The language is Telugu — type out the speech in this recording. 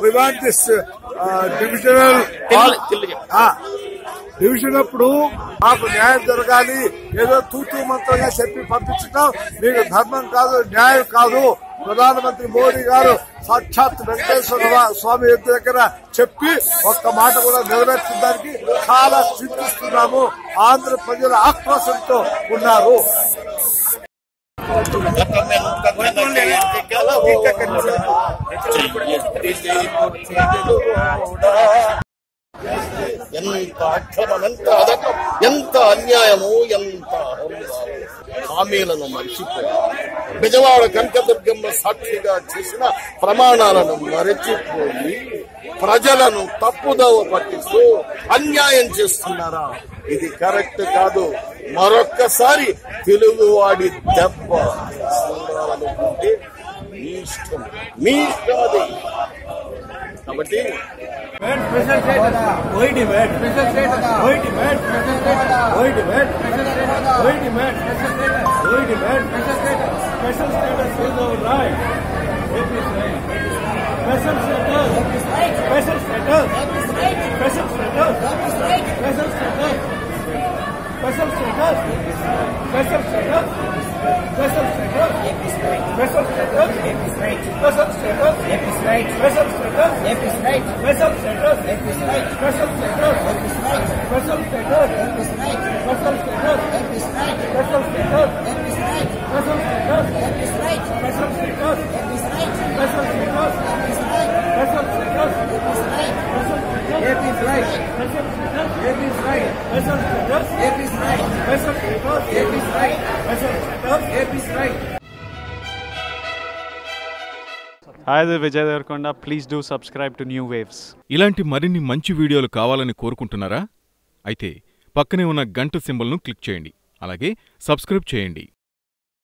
we want this డివిజన్ అప్పుడు మాకు న్యాయం జరగాలి. ఏదో తూతూ మంత్రంగా చెప్పి పంపించడం మీకు ధర్మం కాదు, న్యాయం కాదు. ప్రధానమంత్రి మోడీ గారు సాక్షాత్ వెంకటేశ్వర స్వామి దగ్గర చెప్పి ఒక్క మాట కూడా నెరవేర్చడానికి చాలా చింతిస్తున్నాము. ఆంధ్ర ప్రజల ఆక్రోశంతో ఉన్నారు. ఎంత అక్రమం, ఎంత అదకం, ఎంత అన్యాయము, ఎంత హామీలను మరిచిపోయి బెజవాడ కనకదుర్గమ్మ సాక్షిగా చేసిన ప్రమాణాలను మరచిపోయి ప్రజలను తప్పుదోవ పట్టిస్తూ అన్యాయం చేస్తున్నారా? ఇది కరెక్ట్ కాదు. మరొక్కసారి తెలుగువాడి దెబ్బ చూడాలనుకుంటే మీ ఇష్టం, మీ ఇష్టం అది. కాబట్టి Hi, this is Vijay Devarkonda. Please do subscribe to New Waves. ఇలాంటి మరిన్ని మంచి వీడియోలు కావాలని కోరుకుంటున్నారా? అయితే పక్కనే ఉన్న గంట సింబల్ను క్లిక్ చేయండి. అలాగే సబ్స్క్రైబ్ చేయండి.